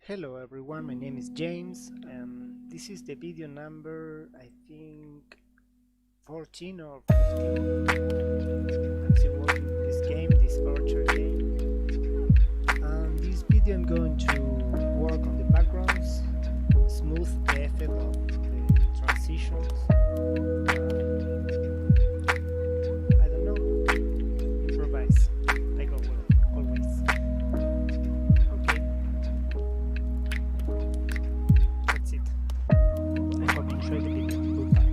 Hello everyone, my name is James and this is the video number, I think 14 or 15. I'm still working on this game, this archer game. This video I'm going to work on the backgrounds, smooth the effect of the transitions. I don't know, improvise, like always. That's it. I hope you enjoyed the video. Goodbye.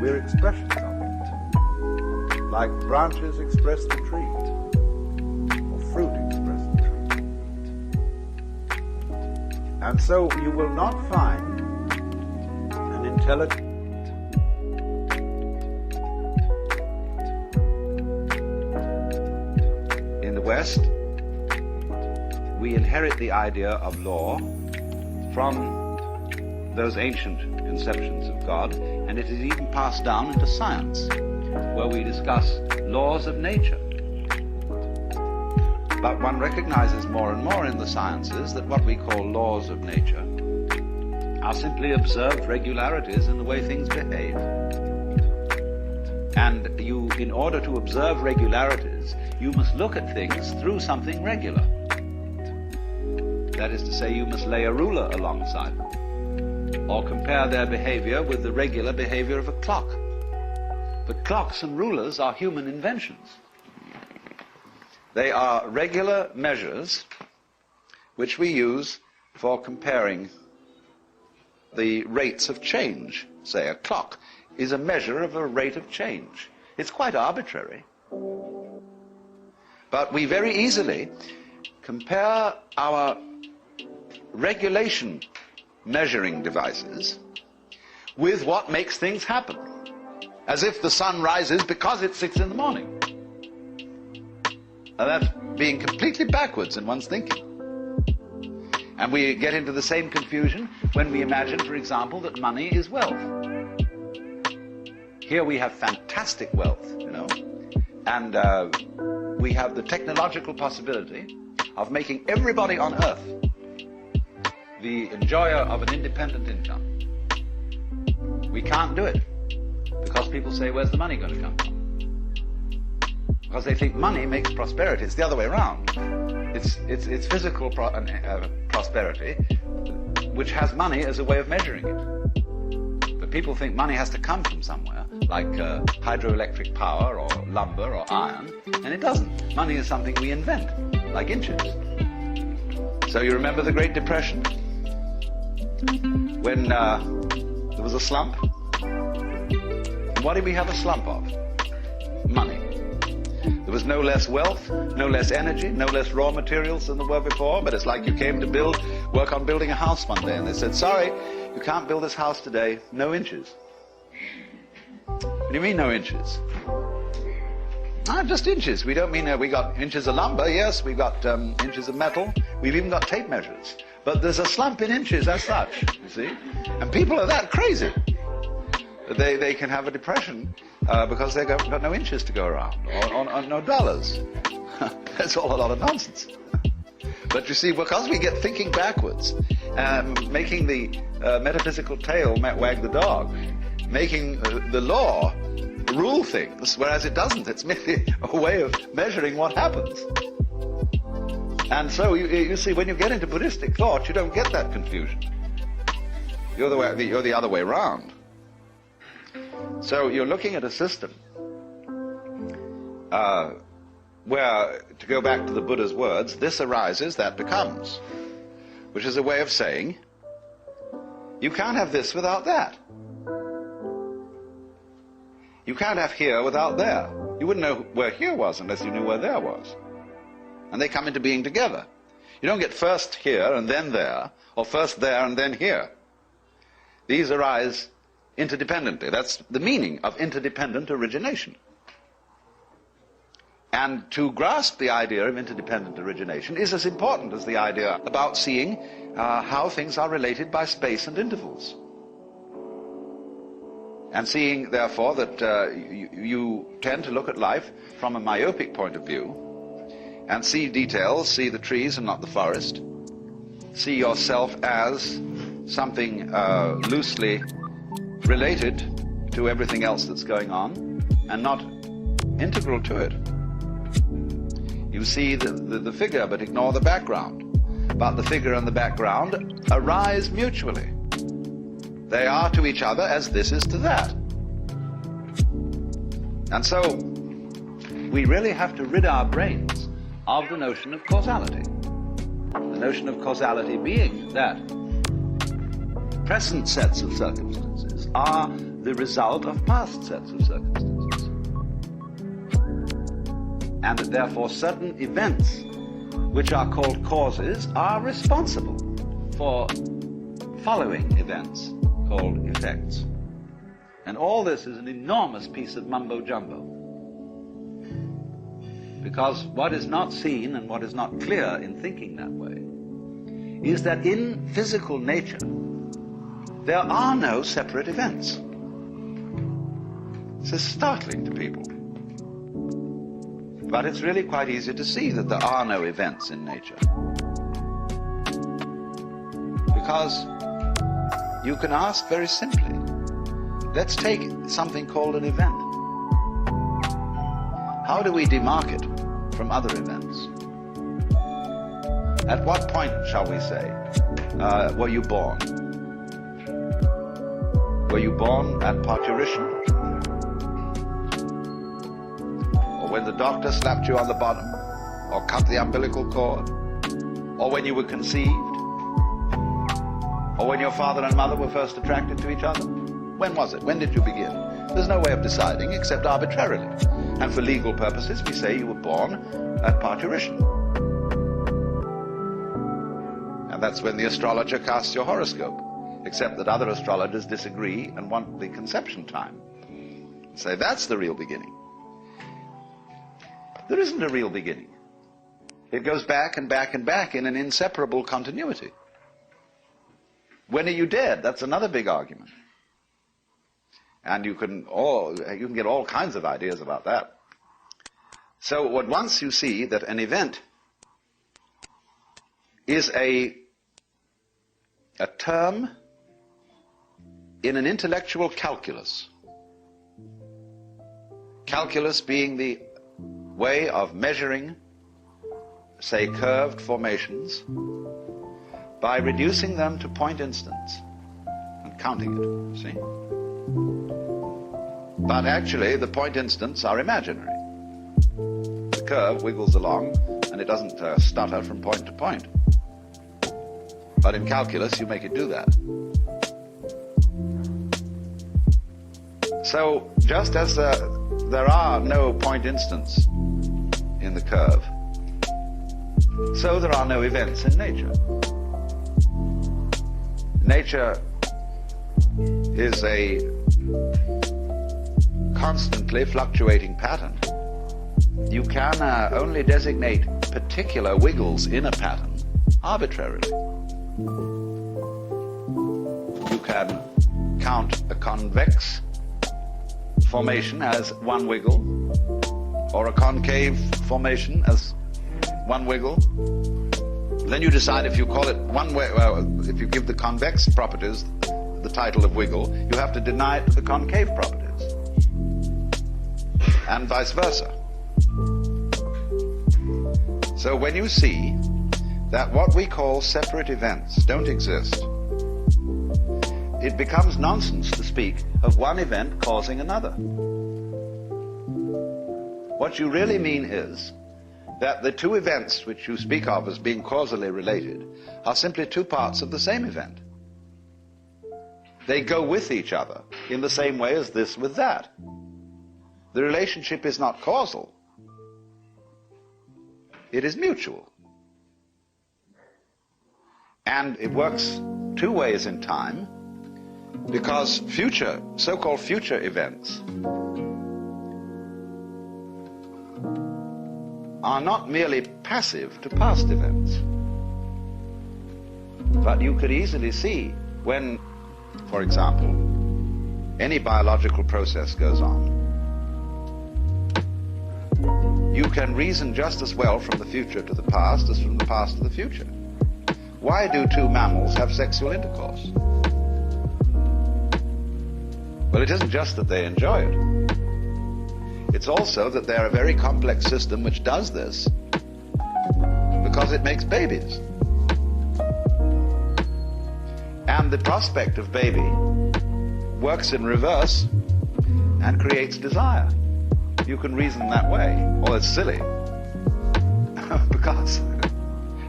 We're expressions of it, like branches express the tree, or fruit express the tree. And so you will not find an intelligent in the West. We inherit the idea of law from those ancient conceptions of God, and it is even passed down into science, where we discuss laws of nature. But one recognizes more and more in the sciences that what we call laws of nature are simply observed regularities in the way things behave. And you, in order to observe regularities, you must look at things through something regular. That is to say, you must lay a ruler alongside them, or compare their behavior with the regular behavior of a clock. But clocks and rulers are human inventions. They are regular measures which we use for comparing the rates of change. Say, a clock is a measure of a rate of change. It's quite arbitrary. But we very easily compare our regulation measuring devices with what makes things happen, as if the sun rises because it's 6 in the morning. And that's being completely backwards in one's thinking. And we get into the same confusion when we imagine, for example, that money is wealth. Here we have fantastic wealth, and we have the technological possibility of making everybody on earth the enjoyer of an independent income. We can't do it because people say, where's the money going to come from? Because they think money makes prosperity. It's the other way around. It's physical prosperity which has money as a way of measuring it. But people think money has to come from somewhere, like hydroelectric power or lumber or iron, and it doesn't. Money is something we invent, like inches. So you remember the Great Depression? When there was a slump? What did we have a slump of? Money. There was no less wealth, no less energy, no less raw materials than there were before, but it's like you came to work on building a house one day, and they said, sorry, you can't build this house today, no inches. What do you mean, no inches? Just inches. We don't mean we got inches of lumber. Yes, we've got inches of metal. We've even got tape measures. But there's a slump in inches as such, you see? And people are that crazy. They can have a depression because they've got no inches to go around, or no dollars. That's all a lot of nonsense. But you see, because we get thinking backwards, making the metaphysical tail wag the dog, making the law rule things, whereas it doesn't. It's merely a way of measuring what happens. And so you see, when you get into Buddhistic thought, you don't get that confusion. You're the other way around. So you're looking at a system where, to go back to the Buddha's words, this arises, that becomes, which is a way of saying you can't have this without that. You can't have here without there. You wouldn't know where here was unless you knew where there was. And they come into being together. You don't get first here and then there, or first there and then here. These arise interdependently. That's the meaning of interdependent origination. And to grasp the idea of interdependent origination is as important as the idea about seeing how things are related by space and intervals. And seeing, therefore, that you tend to look at life from a myopic point of view, and see details, see the trees and not the forest, see yourself as something loosely related to everything else that's going on, and not integral to it. You see the figure, but ignore the background. But the figure and the background arise mutually. They are to each other as this is to that. And so, we really have to rid our brains of the notion of causality. The notion of causality being that present sets of circumstances are the result of past sets of circumstances. And that therefore certain events which are called causes are responsible for following events called effects. And all this is an enormous piece of mumbo-jumbo. Because what is not seen and what is not clear in thinking that way is that in physical nature there are no separate events. This is startling to people. But it's really quite easy to see that there are no events in nature. Because you can ask very simply, let's take something called an event. How do we demark it from other events? At what point, shall we say, were you born? Were you born at parturition? Or when the doctor slapped you on the bottom? Or cut the umbilical cord? Or when you were conceived? Or when your father and mother were first attracted to each other? When was it? When did you begin? There's no way of deciding except arbitrarily. And for legal purposes, we say you were born at parturition. And that's when the astrologer casts your horoscope, except that other astrologers disagree and want the conception time. Say, that's the real beginning. There isn't a real beginning. It goes back and back and back in an inseparable continuity. When are you dead? That's another big argument. And you can get all kinds of ideas about that. So at once you see that an event is a term in an intellectual calculus. Calculus being the way of measuring, say, curved formations by reducing them to point instants and counting it, see? But actually, the point instants are imaginary. The curve wiggles along, and it doesn't stutter from point to point. But in calculus, you make it do that. So, just as there are no point instants in the curve, so there are no events in nature. Nature is a constantly fluctuating pattern. You can only designate particular wiggles in a pattern arbitrarily. You can count a convex formation as one wiggle, or a concave formation as one wiggle. Then you decide if you call it one way, if you give the convex properties the title of wiggle, you have to deny it to the concave properties, and vice versa. So when you see that what we call separate events don't exist, it becomes nonsense to speak of one event causing another. What you really mean is that the two events which you speak of as being causally related are simply two parts of the same event. They go with each other in the same way as this with that. The relationship is not causal. It is mutual. And it works two ways in time, because future, so-called future events are not merely passive to past events. But you could easily see when, for example, any biological process goes on, you can reason just as well from the future to the past as from the past to the future. Why do two mammals have sexual intercourse? Well, it isn't just that they enjoy it. It's also that they're a very complex system which does this because it makes babies. And the prospect of baby works in reverse and creates desire. You can reason that way. Well, it's silly. Because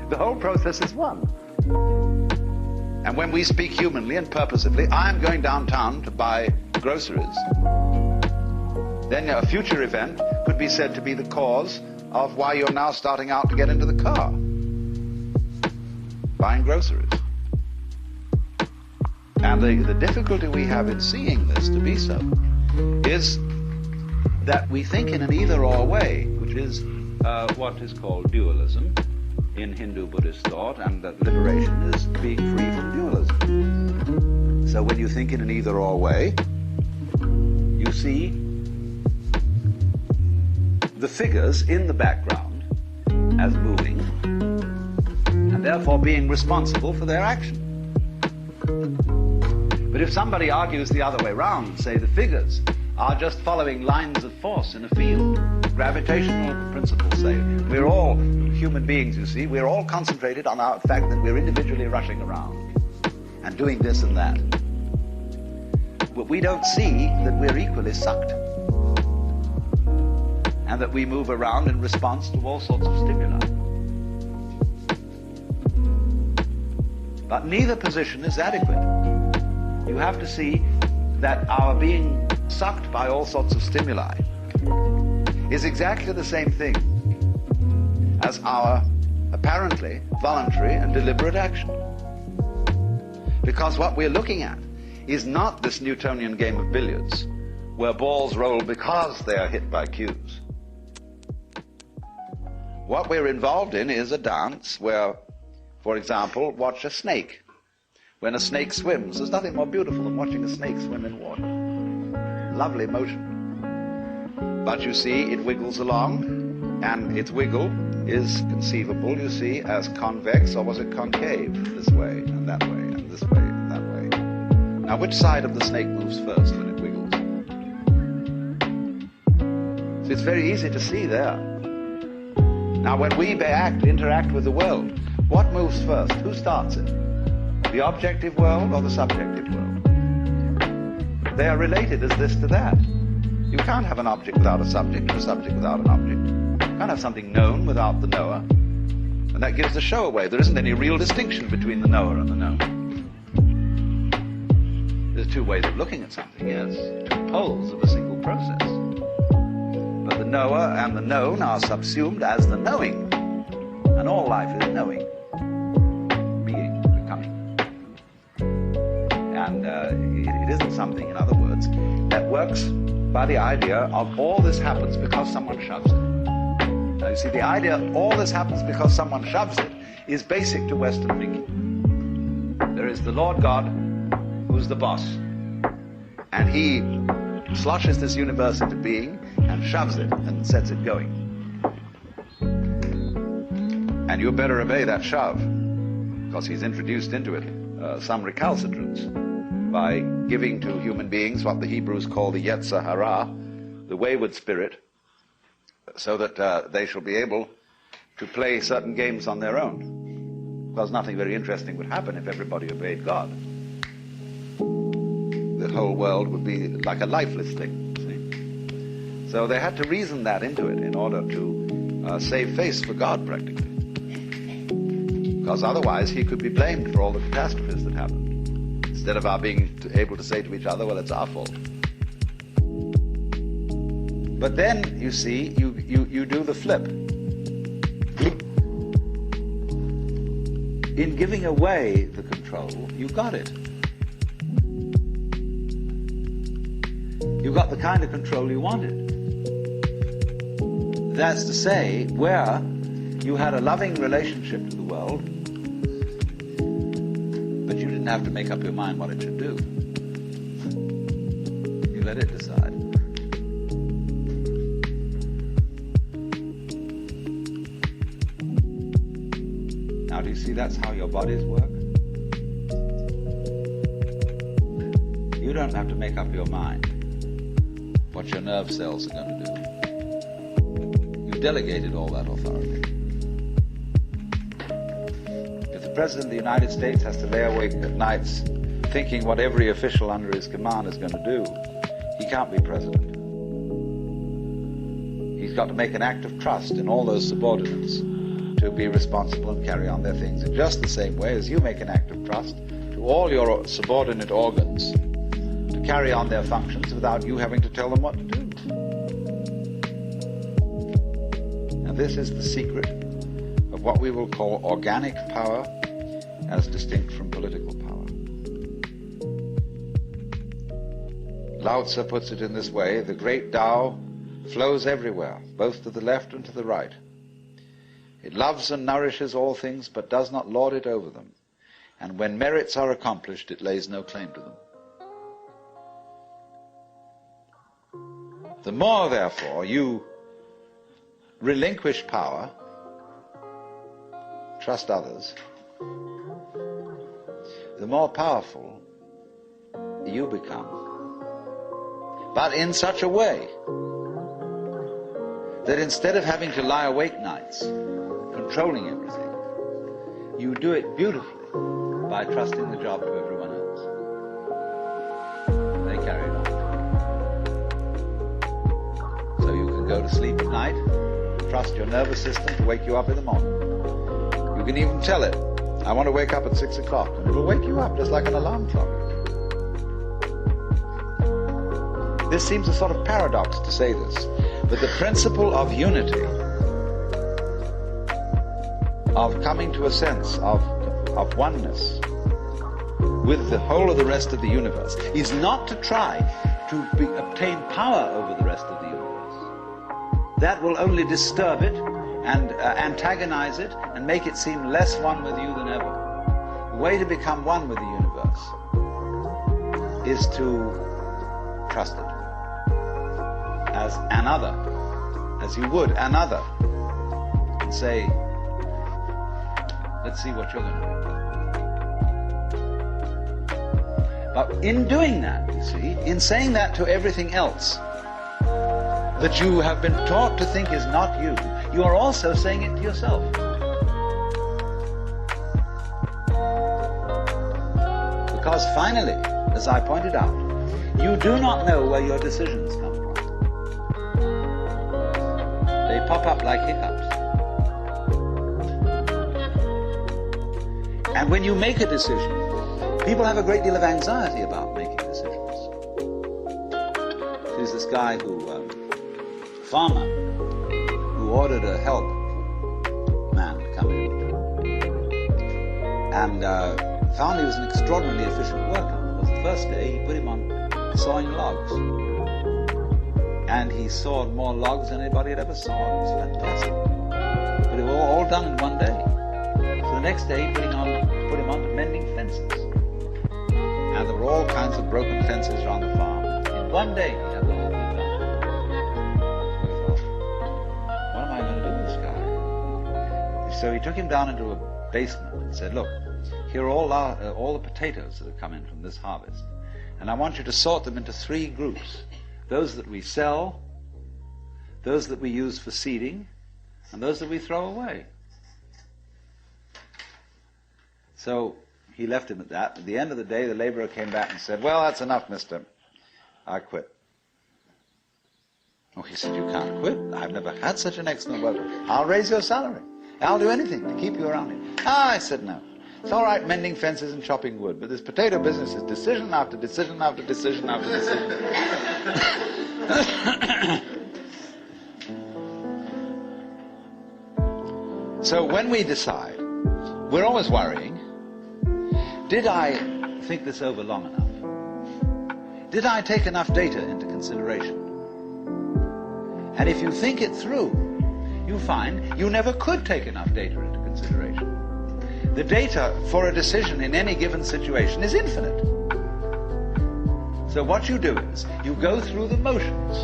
the whole process is one. And when we speak humanly and purposively, I'm going downtown to buy groceries, then a future event could be said to be the cause of why you're now starting out to get into the car, buying groceries. And the difficulty we have in seeing this to be so is that we think in an either-or way, which is what is called dualism in Hindu Buddhist thought, and that liberation is being free from dualism. So when you think in an either-or way, you see the figures in the background as moving, and therefore being responsible for their action. But if somebody argues the other way round and say the figures are just following lines of force in a field, gravitational principles say, we're all human beings, you see, we're all concentrated on our fact that we're individually rushing around and doing this and that. But we don't see that we're equally sucked and that we move around in response to all sorts of stimuli. But neither position is adequate. You have to see that our being sucked by all sorts of stimuli is exactly the same thing as our apparently voluntary and deliberate action. Because what we're looking at is not this Newtonian game of billiards where balls roll because they are hit by cues. What we're involved in is a dance where, for example, watch a snake. When a snake swims, there's nothing more beautiful than watching a snake swim in water. Lovely motion. But you see, it wiggles along, and its wiggle is conceivable, you see, as convex, or was it concave? This way, and that way, and this way, and that way. Now, which side of the snake moves first when it wiggles? So it's very easy to see there. Now, when we interact with the world, what moves first? Who starts it? The objective world or the subjective world? They are related as this to that. You can't have an object without a subject, or a subject without an object. You can't have something known without the knower. And that gives the show away. There isn't any real distinction between the knower and the known. There's two ways of looking at something, yes. Two poles of a single process. But the knower and the known are subsumed as the knowing. And all life is knowing. Being, becoming. And it isn't something, in other words, that works by the idea of all this happens because someone shoves it. Now you see, the idea all this happens because someone shoves it is basic to Western thinking. There is the Lord God who's the boss, and he sloshes this universe into being and shoves it and sets it going. And you better obey that shove, because he's introduced into it some recalcitrance by giving to human beings what the Hebrews call the yetzer hara, the wayward spirit, so that they shall be able to play certain games on their own. Because nothing very interesting would happen if everybody obeyed God. The whole world would be like a lifeless thing, see? So they had to reason that into it in order to save face for God, practically. Because otherwise he could be blamed for all the catastrophes that happened, instead of our being able to say to each other, well, it's our fault. But then, you see, you do the flip. In giving away the control, you got it. You got the kind of control you wanted. That's to say, where you had a loving relationship to the world, but you didn't have to make up your mind what it should do. let it decide. Now, do you see that's how your bodies work? You don't have to make up your mind what your nerve cells are going to do. You've delegated all that authority. If the President of the United States has to lay awake at nights thinking what every official under his command is going to do, he can't be president. He's got to make an act of trust in all those subordinates to be responsible and carry on their things in just the same way as you make an act of trust to all your subordinate organs to carry on their functions without you having to tell them what to do. And this is the secret of what we will call organic power as distinct from political power. Lao Tzu puts it in this way: the great Tao flows everywhere, both to the left and to the right. It loves and nourishes all things, but does not lord it over them. And when merits are accomplished, it lays no claim to them. The more, therefore, you relinquish power, trust others, the more powerful you become. But in such a way that instead of having to lie awake nights controlling everything, you do it beautifully by trusting the job to everyone else. They carry it on. So you can go to sleep at night, trust your nervous system to wake you up in the morning. You can even tell it, I want to wake up at 6 o'clock, and it'll wake you up just like an alarm clock. This seems a sort of paradox to say this, but the principle of unity, of coming to a sense of oneness with the whole of the rest of the universe, is not to try to obtain power over the rest of the universe. That will only disturb it and antagonize it and make it seem less one with you than ever. The way to become one with the universe is to trust it as another, as you would another, and say, let's see what you're going to do. But in doing that, you see, in saying that to everything else that you have been taught to think is not you, you are also saying it to yourself. Because finally, as I pointed out, you do not know where your decisions come from. They pop up like hiccups. And when you make a decision, people have a great deal of anxiety about making decisions. There's this guy farmer, who ordered a help man to come in. And found he was an extraordinarily efficient worker. Because the first day he put him on sawing logs. And he sawed more logs than anybody had ever sawed. It was fantastic. But it was all done in one day. So the next day he put him on to mending fences. And there were all kinds of broken fences around the farm. In one day he had the whole thing done. So he thought, what am I going to do with this guy? So he took him down into a basement and said, look, here are all the potatoes that have come in from this harvest. And I want you to sort them into 3 groups. Those that we sell, those that we use for seeding, and those that we throw away. So he left him at that. At the end of the day, the laborer came back and said, well, that's enough, mister. I quit. Oh, he said, you can't quit. I've never had such an excellent worker. I'll raise your salary. I'll do anything to keep you around here. I said, no. It's all right mending fences and chopping wood, but this potato business is decision after decision after decision after decision. So when we decide, we're always worrying, did I think this over long enough? Did I take enough data into consideration? And if you think it through, you find you never could take enough data into consideration. The data for a decision in any given situation is infinite. So what you do is, you go through the motions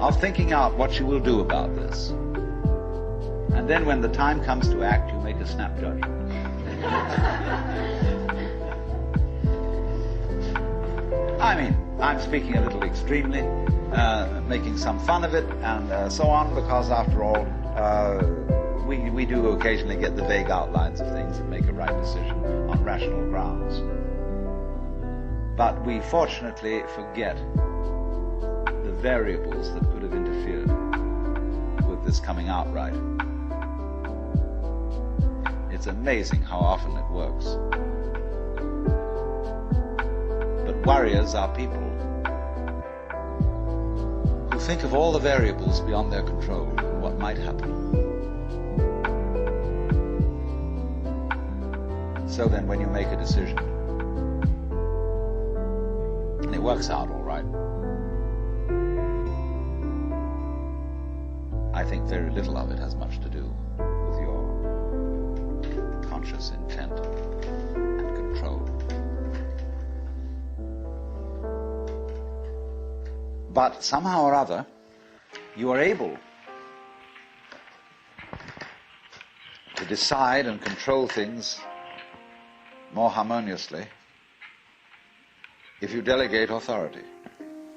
of thinking out what you will do about this. And then when the time comes to act, you make a snap judgment. I mean, I'm speaking a little extremely, making some fun of it and so on, because after all, we do occasionally get the vague outlines of things and make a right decision on rational grounds. But we fortunately forget the variables that could have interfered with this coming out right. It's amazing how often it works. But warriors are people who think of all the variables beyond their control and what might happen. So then when you make a decision, and it works out all right, I think very little of it has much to do with your conscious intent and control. But somehow or other, you are able to decide and control things more harmoniously if you delegate authority.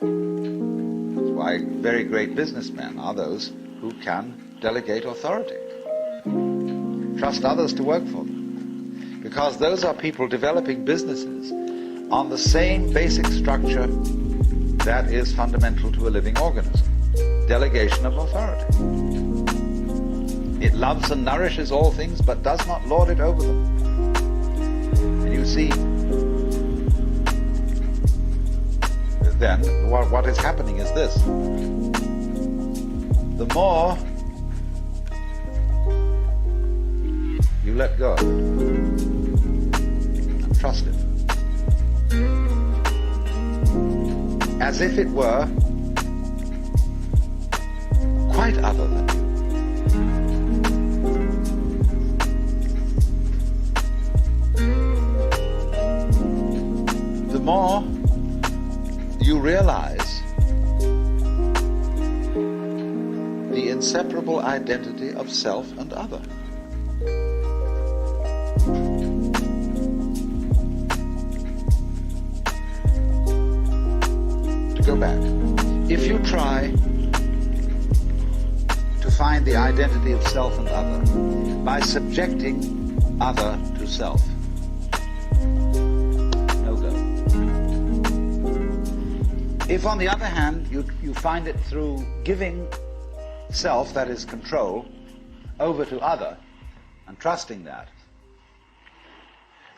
That's why very great businessmen are those who can delegate authority. Trust others to work for them. Because those are people developing businesses on the same basic structure that is fundamental to a living organism. Delegation of authority. It loves and nourishes all things, but does not lord it over them. And you see, then, what is happening is this. The more you let go of it and trust it, as if it were quite other than you. The more you realize the inseparable identity of self and other. To go back, if you try to find the identity of self and other by subjecting other to self, no go. If on the other hand you find it through giving self, that is control, over to other and trusting that,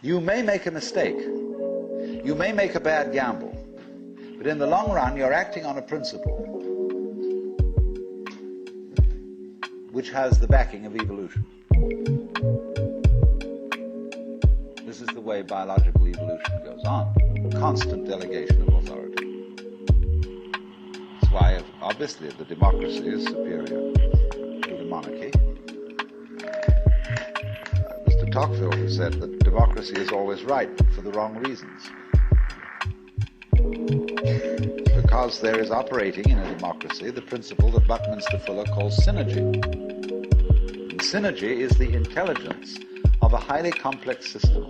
you may make a mistake, you may make a bad gamble, but in the long run you're acting on a principle which has the backing of evolution. This is the way biological evolution goes on, constant delegation of authority. That's why obviously the democracy is superior to the monarchy. Mr. Tocqueville who said that democracy is always right, but for the wrong reasons. Because there is operating in a democracy the principle that Buckminster Fuller calls synergy. And synergy is the intelligence of a highly complex system,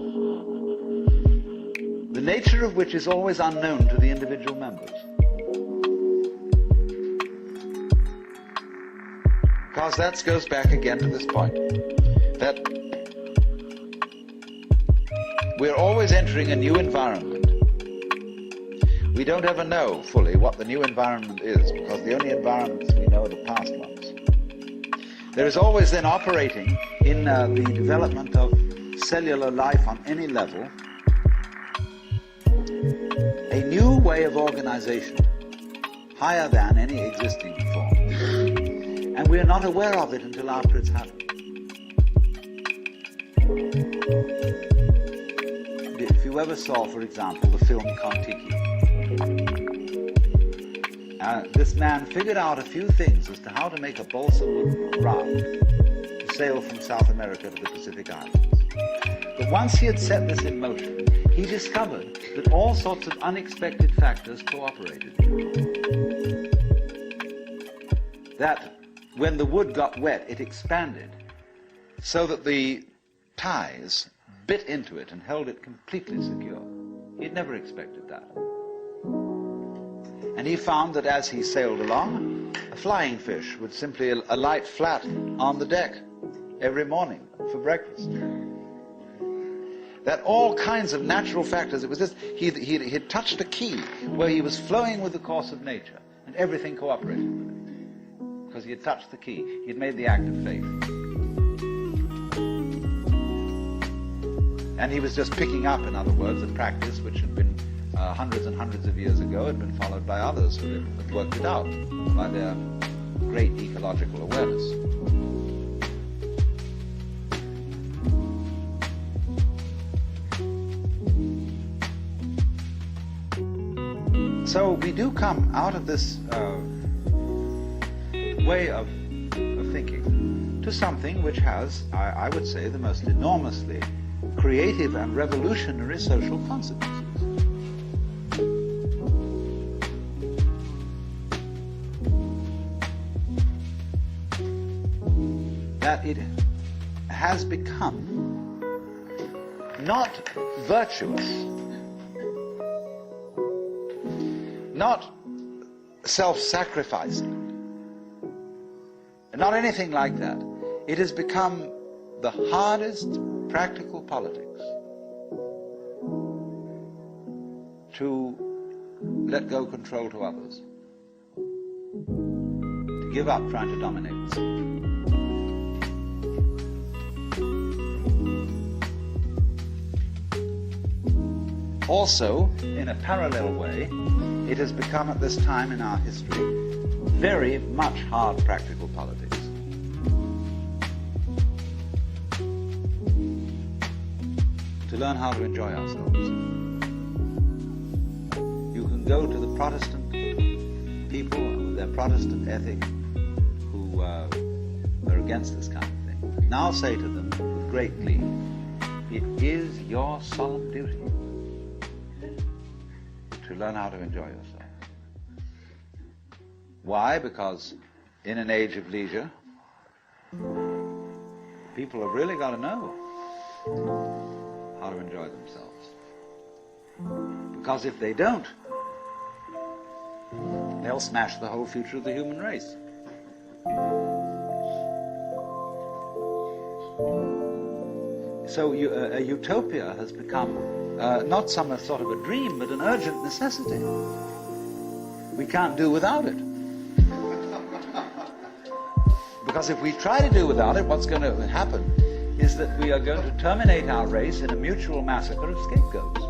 the nature of which is always unknown to the individual members. Because that goes back again to this point, that we're always entering a new environment. We don't ever know fully what the new environment is, because the only environments we know are the past ones. There is always then operating in the development of cellular life on any level a new way of organization, higher than any existing form. And we are not aware of it until after it's happened. If you ever saw, for example, the film Kon-Tiki, this man figured out a few things as to how to make a balsa wood raft to sail from South America to the Pacific Islands. But once he had set this in motion, he discovered that all sorts of unexpected factors cooperated. That when the wood got wet, it expanded so that the ties bit into it and held it completely secure. He'd never expected that. And he found that as he sailed along, a flying fish would simply alight flat on the deck every morning for breakfast. That all kinds of natural factors, it was just, he'd touched a key where he was flowing with the course of nature, and everything cooperated with it. Because he had touched the key, he had made the act of faith. And he was just picking up, in other words, a practice which had been hundreds and hundreds of years ago, had been followed by others who had worked it out by their great ecological awareness. So we do come out of this way of thinking to something which has, I would say, the most enormously creative and revolutionary social consequences. That it has become not virtuous, not self-sacrificing, not anything like that. It has become the hardest practical politics to let go control to others, to give up trying to dominate the system. Also, in a parallel way, it has become at this time in our history very much hard practical politics. To learn how to enjoy ourselves. You can go to the Protestant people with their Protestant ethic who are against this kind of thing. Now say to them with great glee, it is your solemn duty to learn how to enjoy yourself. Why? Because in an age of leisure, people have really got to know how to enjoy themselves. Because if they don't, they'll smash the whole future of the human race. So a utopia has become not some sort of a dream, but an urgent necessity. We can't do without it. Because if we try to do without it, what's going to happen is that we are going to terminate our race in a mutual massacre of scapegoats.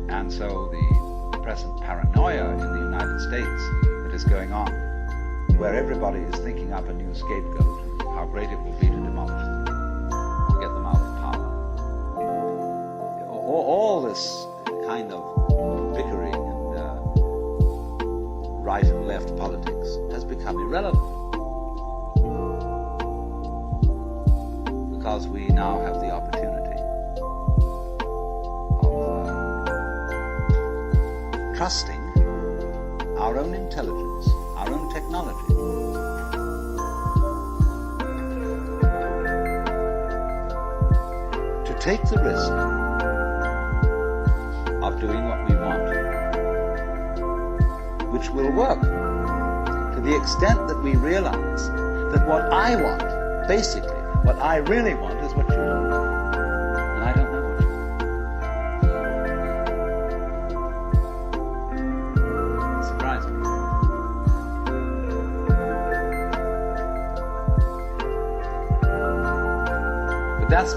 And so the present paranoia in the United States that is going on, where everybody is thinking up a new scapegoat, how great it will be to demolish them, or get them out of power. All this kind of bickering and right and left politics has become irrelevant. Because we now have the opportunity of trusting our own intelligence, our own technology. To take the risk of doing what we want, which will work to the extent that we realize that what I want, basically, what I really want is what you want. And I don't know what you want. It surprised me. But that's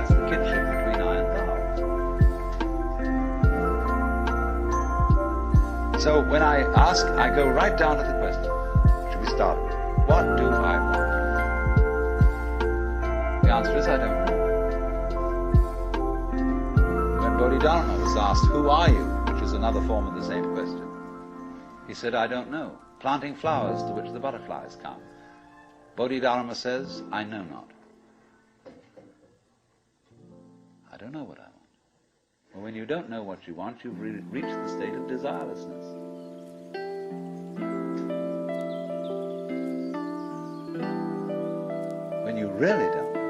the kinship between I and thou. So when I ask, I go right down to the question. Should we start with, what do I want? The answer is, I don't know. When Bodhidharma was asked, who are you? Which is another form of the same question. He said, I don't know. Planting flowers to which the butterflies come. Bodhidharma says, I know not. I don't know what I want. Well, when you don't know what you want, you've reached the state of desirelessness. When you really don't know,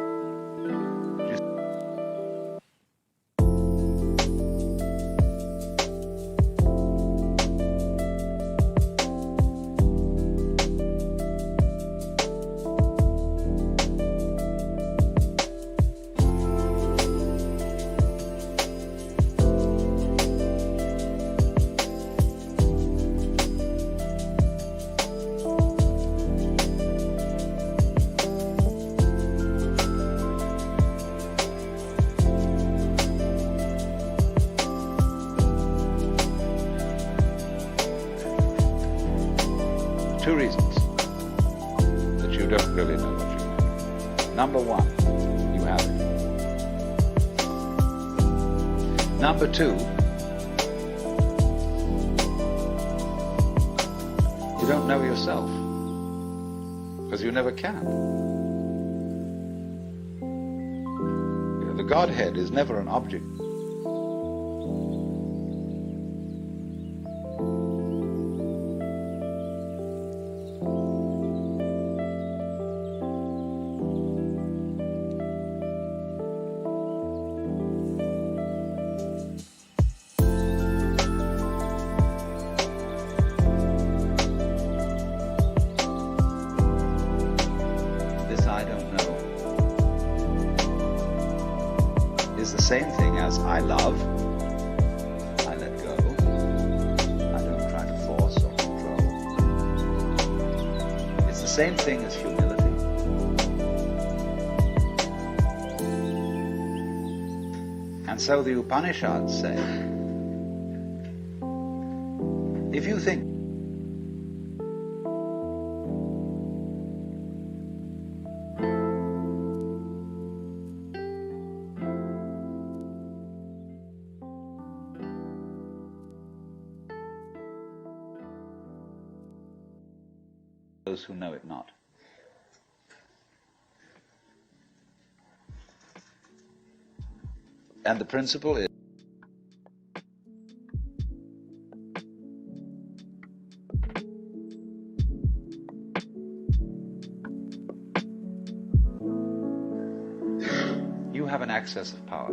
two reasons that you don't really know what you want. Number one, you have it. Number two, you don't know yourself, because you never can. You know, the Godhead is never an object. Same thing as I love, I let go, I don't try to force or control. It's the same thing as humility. And so the Upanishads say, if you think those who know it not. And the principle is you have an excess of power.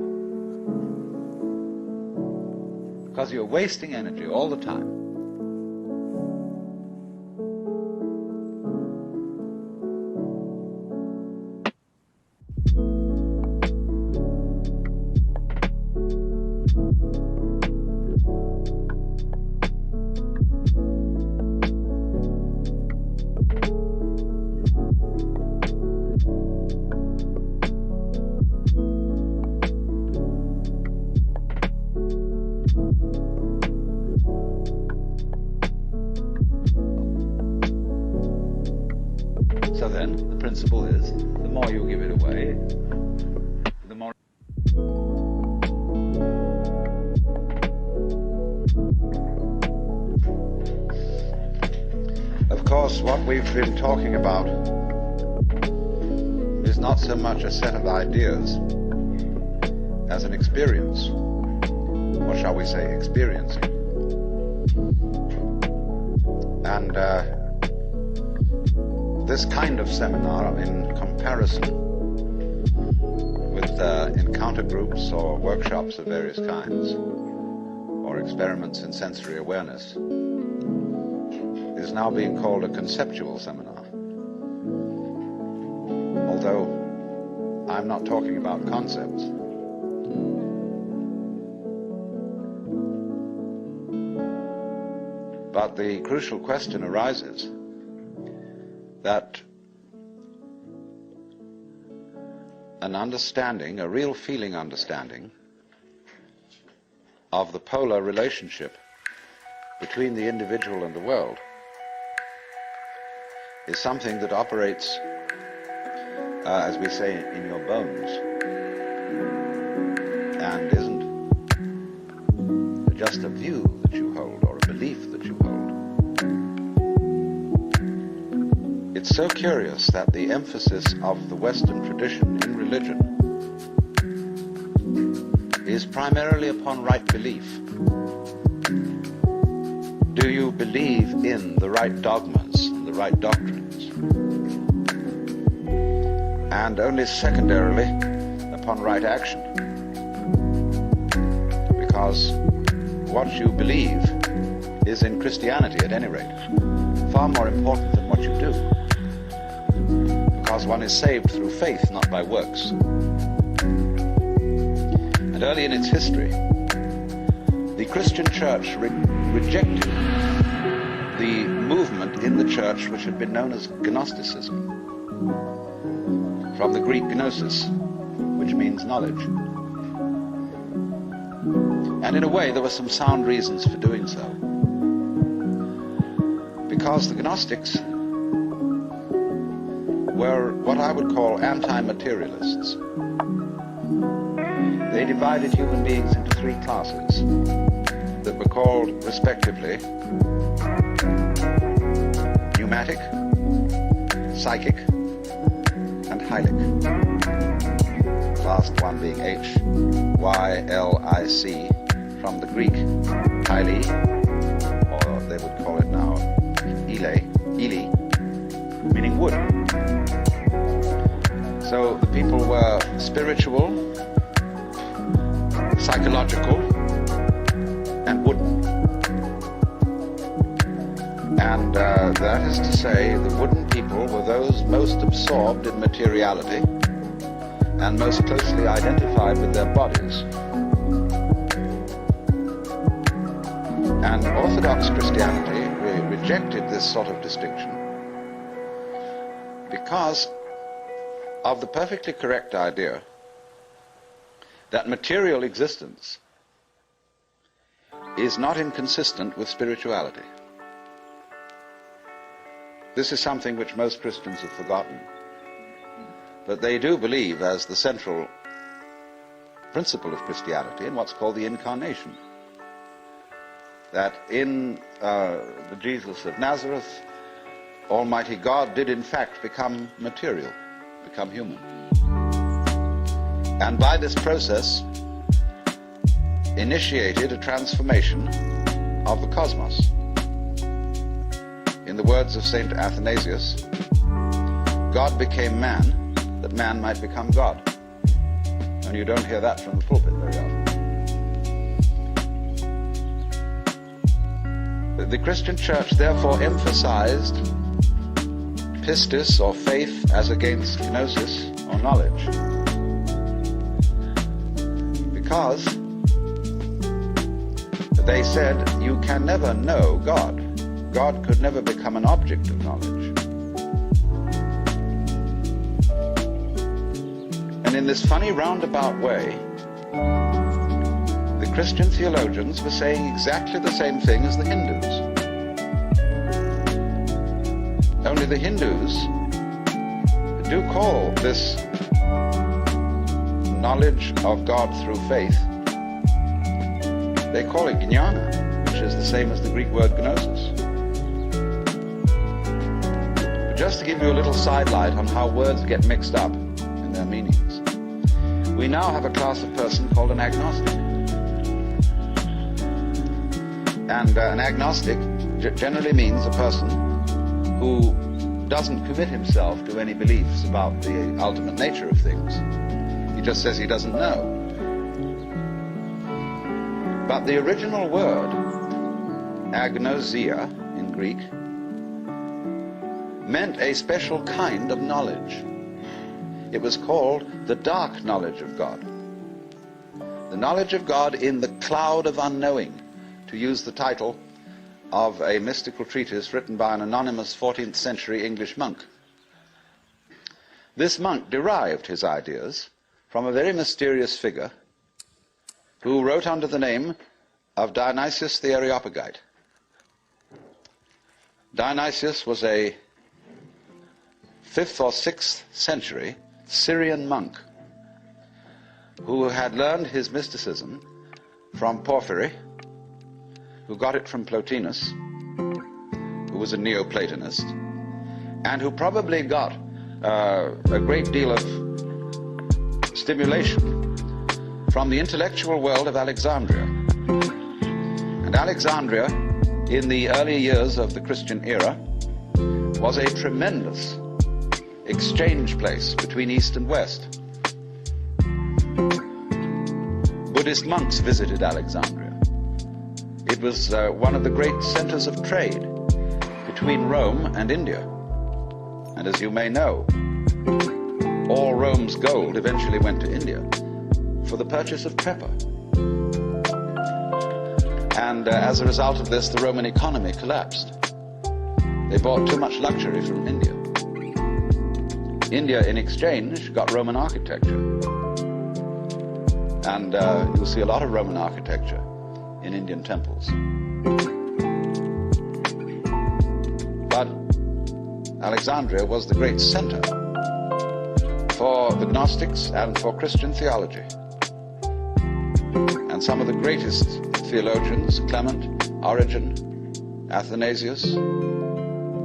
Because you're wasting energy all the time. So then, the principle is, the more you give it away, the more... Of course, what we've been talking about is not so much a set of ideas as an experience, or shall we say experiencing. And this kind of seminar, in comparison with encounter groups or workshops of various kinds, or experiments in sensory awareness, is now being called a conceptual seminar. Although I'm not talking about concepts. But the crucial question arises that an understanding, a real feeling understanding of the polar relationship between the individual and the world is something that operates, as we say, in your bones, and isn't just a view that you hold or a belief that you hold. It's so curious that the emphasis of the Western tradition in religion is primarily upon right belief. Do you believe in the right dogmas and the right doctrines? And only secondarily upon right action. Because what you believe is, in Christianity at any rate, far more important than what you do. Because one is saved through faith, not by works. And early in its history, the Christian church rejected the movement in the church which had been known as Gnosticism, from the Greek gnosis, which means knowledge. And in a way, there were some sound reasons for doing so. Because the Gnostics were what I would call anti-materialists. They divided human beings into three classes that were called, respectively, pneumatic, psychic, and hylic. The last one being H-Y-L-I-C, from the Greek hyli, or they would call it now Ili, meaning wood. So the people were spiritual, psychological, and wooden. And that is to say, the wooden people were those most absorbed in materiality and most closely identified with their bodies. And Orthodox Christianity rejected this sort of distinction because of the perfectly correct idea that material existence is not inconsistent with spirituality. This is something which most Christians have forgotten. But they do believe as the central principle of Christianity in what's called the incarnation. That in the Jesus of Nazareth, Almighty God did in fact become material, become human. And by this process initiated a transformation of the cosmos. In the words of Saint Athanasius, God became man that man might become God. And you don't hear that from the pulpit very often. The Christian church therefore emphasized pistis, or faith, as against gnosis, or knowledge. Because they said you can never know God. God could never become an object of knowledge. And in this funny roundabout way, the Christian theologians were saying exactly the same thing as the Hindus. Only the Hindus do call this knowledge of God through faith, they call it jnana, which is the same as the Greek word gnosis. But just to give you a little sidelight on how words get mixed up in their meanings, we now have a class of person called an agnostic. And an agnostic generally means a person who doesn't commit himself to any beliefs about the ultimate nature of things. He just says he doesn't know. But the original word, agnosia in Greek, meant a special kind of knowledge. It was called the dark knowledge of God. The knowledge of God in the cloud of unknowing, to use the title of a mystical treatise written by an anonymous 14th century English monk. This monk derived his ideas from a very mysterious figure who wrote under the name of Dionysius the Areopagite. Dionysius was a 5th or 6th century Syrian monk who had learned his mysticism from Porphyry, who got it from Plotinus, who was a Neoplatonist, and who probably got a great deal of stimulation from the intellectual world of Alexandria. And Alexandria, in the early years of the Christian era, was a tremendous exchange place between East and West. Buddhist monks visited Alexandria. It was one of the great centers of trade between Rome and India. And as you may know, all Rome's gold eventually went to India for the purchase of pepper. And as a result of this, the Roman economy collapsed. They bought too much luxury from India. India, in exchange, got Roman architecture. And you'll see a lot of Roman architecture in Indian temples. But Alexandria was the great center for the Gnostics and for Christian theology. And some of the greatest theologians, Clement, Origen, Athanasius,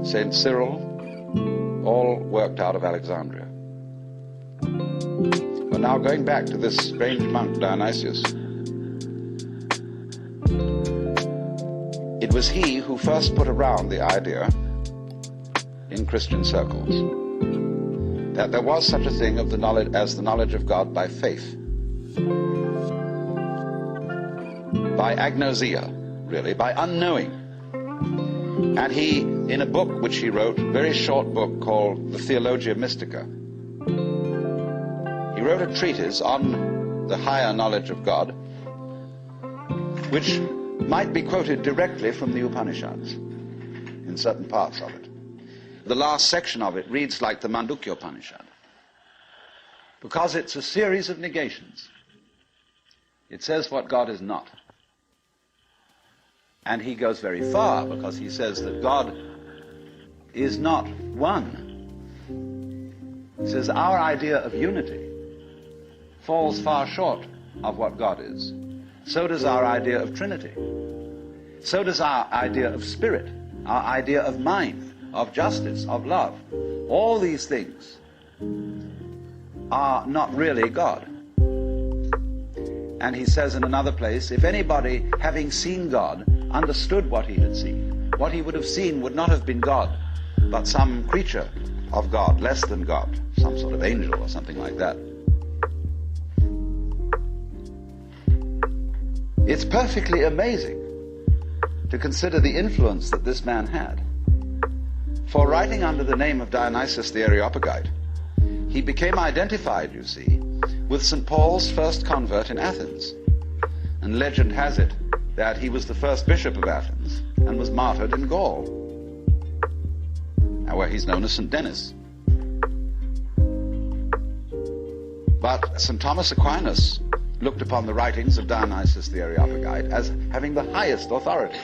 Saint Cyril, all worked out of Alexandria. But now going back to this strange monk Dionysius, it was he who first put around the idea in Christian circles that there was such a thing of the knowledge as the knowledge of God by faith, by agnosia, really, by unknowing. And he, in a book which he wrote, a very short book called the Theologia Mystica, he wrote a treatise on the higher knowledge of God, which might be quoted directly from the Upanishads in certain parts of it. The last section of it reads like the Mandukya Upanishad, because it's a series of negations. It says what God is not. And he goes very far, because he says that God is not one. He says our idea of unity falls far short of what God is. So does our idea of Trinity. So does our idea of spirit, our idea of mind, of justice, of love. All these things are not really God. And he says in another place, if anybody, having seen God, understood what he had seen, what he would have seen would not have been God, but some creature of God, less than God, some sort of angel or something like that. It's perfectly amazing to consider the influence that this man had. For writing under the name of Dionysius the Areopagite, he became identified, you see, with St. Paul's first convert in Athens. And legend has it that he was the first bishop of Athens and was martyred in Gaul, where he's known as St. Denis. But St. Thomas Aquinas looked upon the writings of Dionysius the Areopagite as having the highest authority.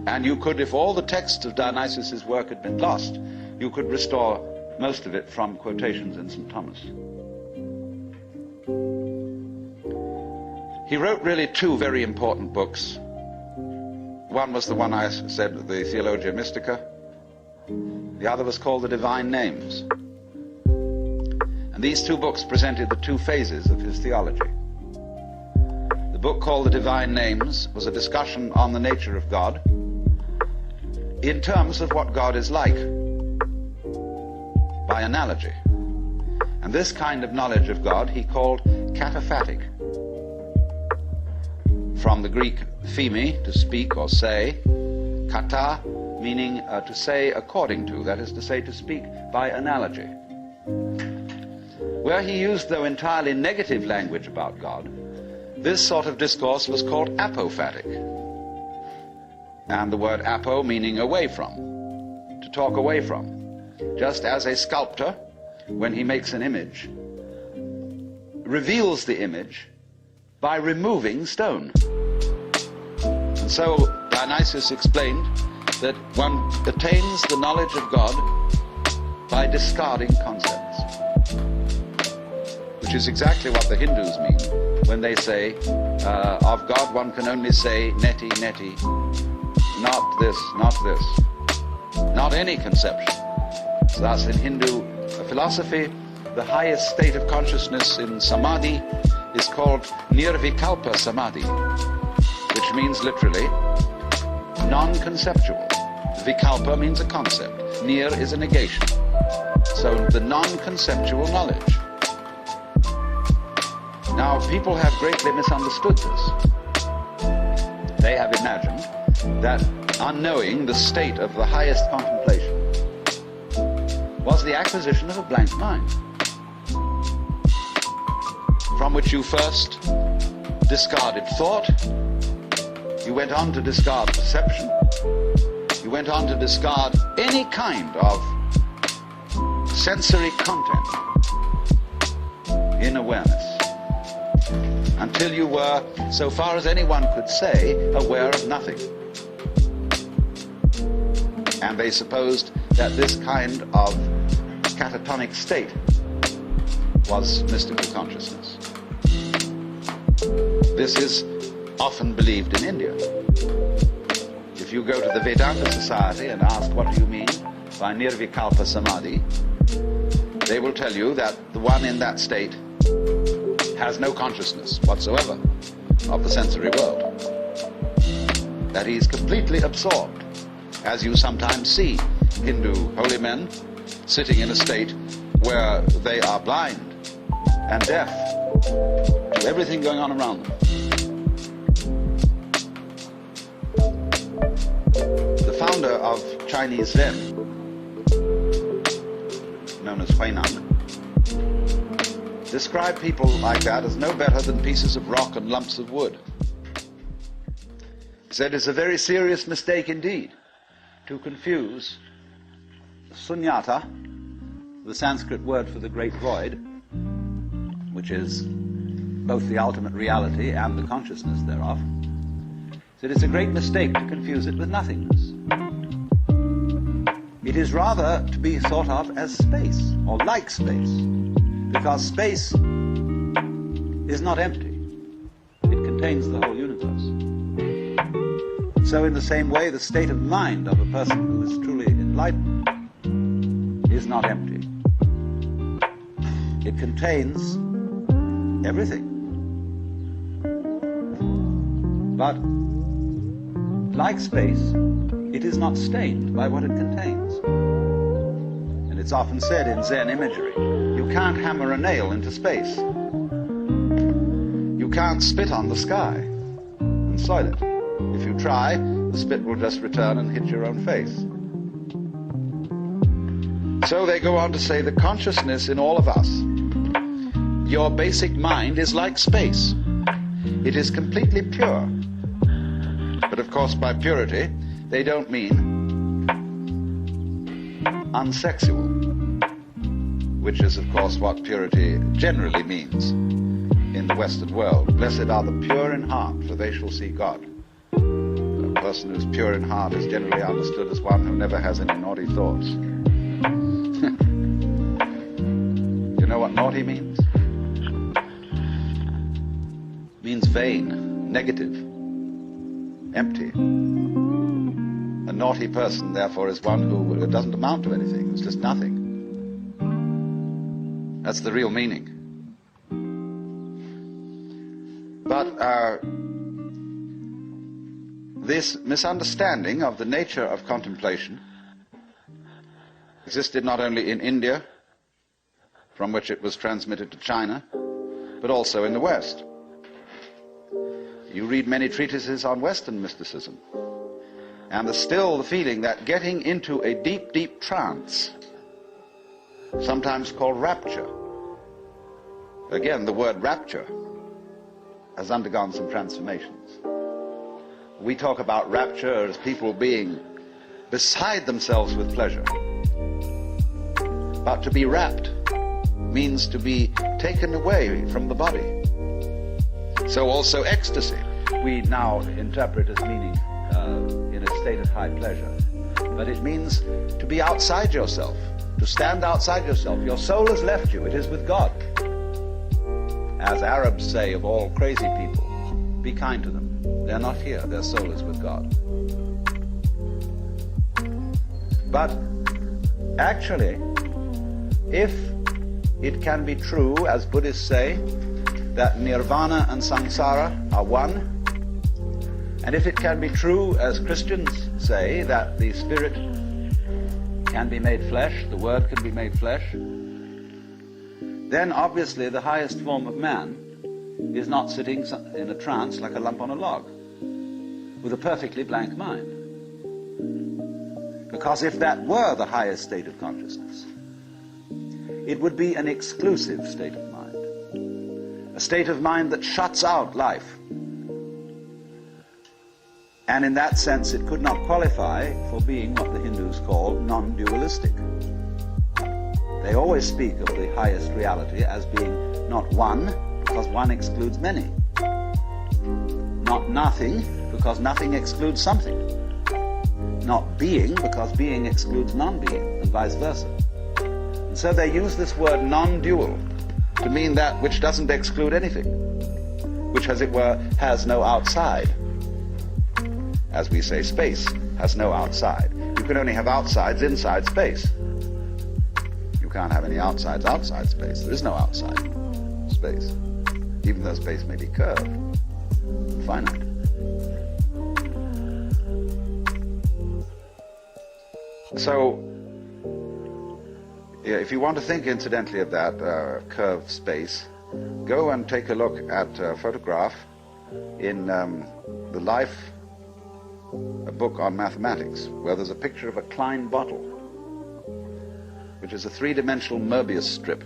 And you could, if all the texts of Dionysius's work had been lost, you could restore most of it from quotations in St. Thomas. He wrote really two very important books. One was the one I said, the Theologia Mystica. The other was called the Divine Names. And these two books presented the two phases of his theology. The book called the Divine Names was a discussion on the nature of God in terms of what God is like, by analogy. And this kind of knowledge of God he called kataphatic, from the Greek pheme, to speak or say, kata, meaning to say according to, that is to say, to speak by analogy. Where he used, though, entirely negative language about God, this sort of discourse was called apophatic. And the word apo meaning away from, to talk away from. Just as a sculptor, when he makes an image, reveals the image by removing stone. And so Dionysius explained that one attains the knowledge of God by discarding concepts, which is exactly what the Hindus mean when they say, of God one can only say neti, neti, not this, not this, not any conception. Thus, in Hindu philosophy, the highest state of consciousness in samadhi is called nirvikalpa samadhi, which means literally non-conceptual. Vikalpa means a concept. Nir is a negation. So the non-conceptual knowledge. Now, people have greatly misunderstood this. They have imagined that unknowing the state of the highest contemplation was the acquisition of a blank mind, from which you first discarded thought, you went on to discard perception, you went on to discard any kind of sensory content in awareness, until you were, so far as anyone could say, aware of nothing. And they supposed that this kind of catatonic state was mystical consciousness. This is often believed in India. If you go to the Vedanta Society and ask what do you mean by nirvikalpa samadhi, they will tell you that the one in that state has no consciousness whatsoever of the sensory world, that he is completely absorbed, as you sometimes see Hindu holy men sitting in a state where they are blind and deaf to everything going on around them. The founder of Chinese Zen, known as Huineng, described people like that as no better than pieces of rock and lumps of wood. He said it's a very serious mistake indeed to confuse sunyata, the Sanskrit word for the great void, which is both the ultimate reality and the consciousness thereof. So it is a great mistake to confuse it with nothingness. It is rather to be thought of as space, or like space, because space is not empty. It contains the whole universe. So in the same way, the state of mind of a person who is truly enlightened is not empty. It contains everything. But like space, it is not stained by what it contains. And it's often said in Zen imagery, you can't hammer a nail into space. You can't spit on the sky and soil it. If you try, the spit will just return and hit your own face. So they go on to say the consciousness in all of us, your basic mind is like space. It is completely pure. But of course, by purity, they don't mean unsexual, which is of course what purity generally means in the Western world. Blessed are the pure in heart, for they shall see God. A person who's pure in heart is generally understood as one who never has any naughty thoughts. You know what naughty means? It means vain, negative, empty. A naughty person, therefore, is one who doesn't amount to anything. It's just nothing. That's the real meaning. But this misunderstanding of the nature of contemplation existed not only in India, from which it was transmitted to China, but also in the West. You read many treatises on Western mysticism, and there's still the feeling that getting into a deep, deep trance, sometimes called rapture, again, the word rapture has undergone some transformations. We talk about rapture as people being beside themselves with pleasure. But to be rapt means to be taken away from the body. So also ecstasy, we now interpret as meaning in a state of high pleasure. But it means to be outside yourself, to stand outside yourself. Your soul has left you, it is with God. As Arabs say of all crazy people, be kind to them. They're not here, their soul is with God. But actually, if it can be true, as Buddhists say, that nirvana and samsara are one, and if it can be true, as Christians say, that the spirit can be made flesh, the word can be made flesh, then obviously the highest form of man is not sitting in a trance like a lump on a log with a perfectly blank mind. Because if that were the highest state of consciousness, it would be an exclusive state of mind, a state of mind that shuts out life. And in that sense, it could not qualify for being what the Hindus call non-dualistic. They always speak of the highest reality as being not one, because one excludes many. Not nothing, because nothing excludes something. Not being, because being excludes non-being, and vice versa. And so they use this word non-dual to mean that which doesn't exclude anything, which, as it were, has no outside. As we say, space has no outside. You can only have outsides inside space. You can't have any outsides outside space. There is no outside space, even though space may be curved, finite. So, if you want to think, incidentally, of that curved space, go and take a look at a photograph in the Life, a book on mathematics, where there's a picture of a Klein bottle, which is a three-dimensional Möbius strip.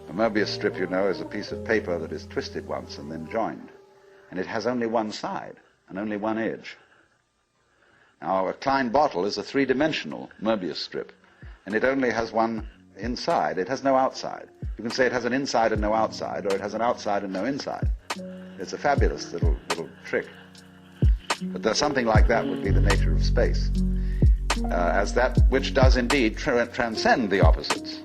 A Möbius strip, you know, is a piece of paper that is twisted once and then joined. And it has only one side and only one edge. Now, a Klein bottle is a three-dimensional Möbius strip, and it only has one inside. It has no outside. You can say it has an inside and no outside, or it has an outside and no inside. It's a fabulous little trick. But there's something like that would be the nature of space, as that which does indeed transcend the opposites.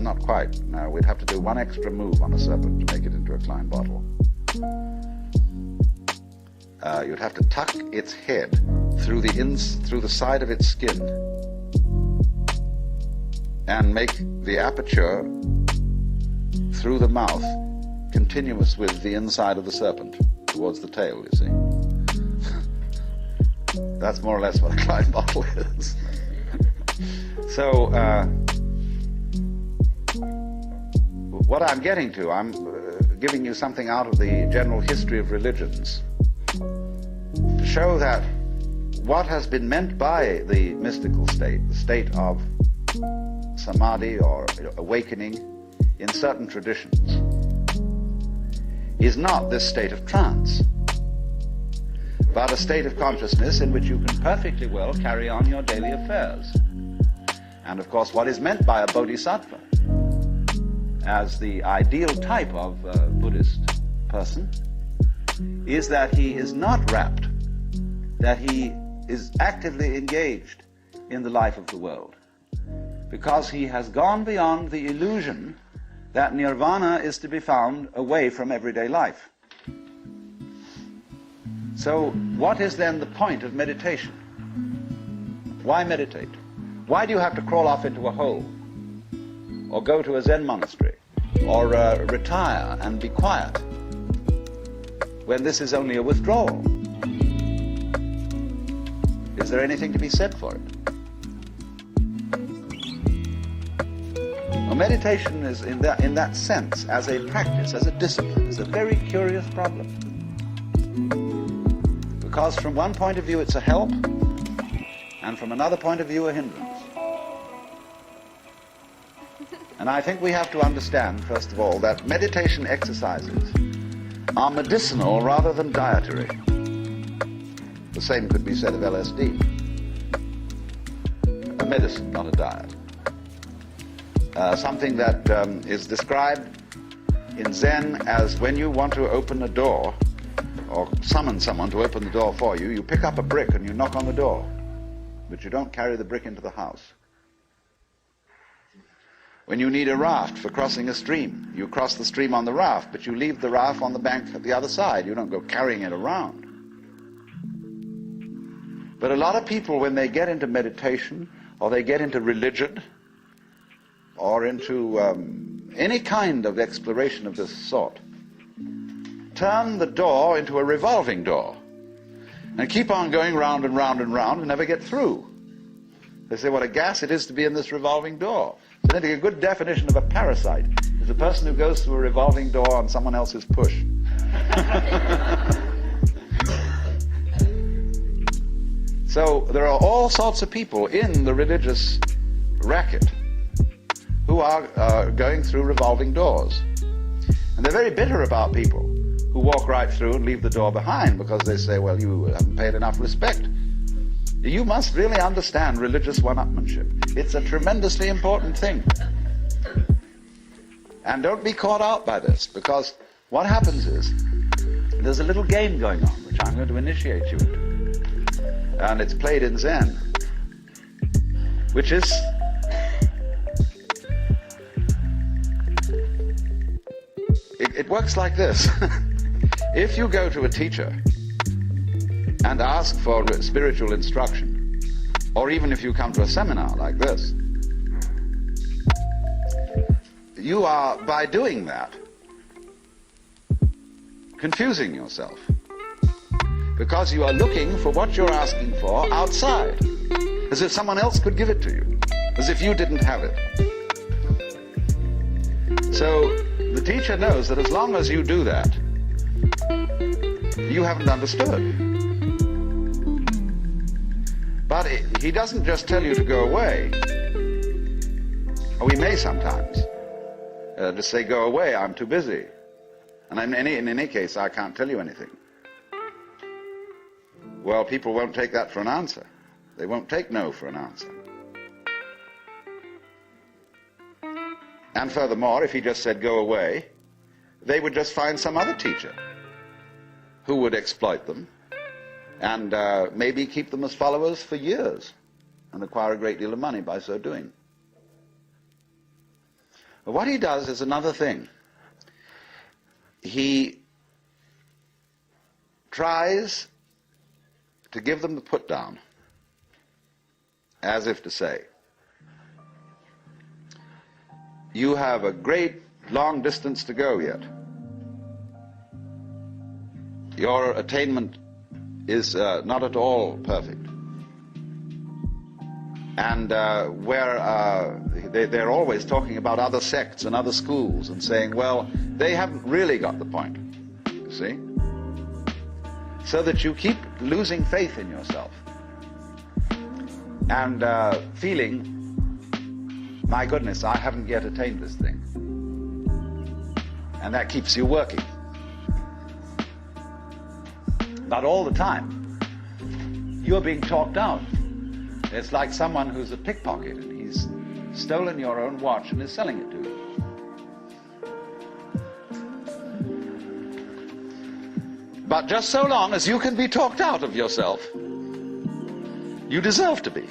Not quite. No, we'd have to do one extra move on a serpent to make it into a Klein bottle. You'd have to tuck its head through the side of its skin and make the aperture through the mouth continuous with the inside of the serpent towards the tail, you see. That's more or less what a Klein bottle is. So, what I'm getting to, I'm giving you something out of the general history of religions to show that what has been meant by the mystical state, the state of samadhi or awakening in certain traditions, is not this state of trance, but a state of consciousness in which you can perfectly well carry on your daily affairs. And of course, what is meant by a bodhisattva as the ideal type of Buddhist person is that he is not wrapped, that he is actively engaged in the life of the world, because he has gone beyond the illusion that nirvana is to be found away from everyday life. So what is then the point of meditation? Why meditate? Why do you have to crawl off into a hole, or go to a Zen monastery, or retire and be quiet, when this is only a withdrawal? Is there anything to be said for it? Well, meditation is, in that sense, as a practice, as a discipline, is a very curious problem. Because from one point of view it's a help, and from another point of view a hindrance. And I think we have to understand, first of all, that meditation exercises are medicinal rather than dietary. The same could be said of LSD. A medicine, not a diet. Something that is described in Zen as when you want to open a door, or summon someone to open the door for you, you pick up a brick and you knock on the door, but you don't carry the brick into the house. When you need a raft for crossing a stream, you cross the stream on the raft, but you leave the raft on the bank at the other side. You don't go carrying it around. But a lot of people, when they get into meditation, or they get into religion, or into any kind of exploration of this sort, turn the door into a revolving door and keep on going round and round and round and never get through. They say what a gas it is to be in this revolving door. So I think a good definition of a parasite is a person who goes through a revolving door on someone else's push. So there are all sorts of people in the religious racket who are going through revolving doors. And they're very bitter about people who walk right through and leave the door behind, because they say, well, you haven't paid enough respect. You must really understand religious one-upmanship. It's a tremendously important thing. And don't be caught out by this, because what happens is there's a little game going on, which I'm going to initiate you into. And it's played in Zen, which is it works like this. If you go to a teacher and ask for spiritual instruction, or even if you come to a seminar like this, you are, by doing that, confusing yourself. Because you are looking for what you're asking for outside, as if someone else could give it to you, as if you didn't have it. So the teacher knows that as long as you do that, you haven't understood. But he doesn't just tell you to go away. Or he may sometimes just say, go away, I'm too busy. And in any case, I can't tell you anything. Well, people won't take that for an answer. They won't take no for an answer. And furthermore, if he just said go away, they would just find some other teacher who would exploit them and maybe keep them as followers for years and acquire a great deal of money by so doing. But what he does is another thing. He tries to give them the put down, as if to say, you have a great long distance to go yet. Your attainment is not at all perfect. And they're always talking about other sects and other schools and saying, well, they haven't really got the point, you see? So that you keep losing faith in yourself and feeling, my goodness, I haven't yet attained this thing. And that keeps you working. But all the time, you're being talked out. It's like someone who's a pickpocket and he's stolen your own watch and is selling it to you. But just so long as you can be talked out of yourself, you deserve to be.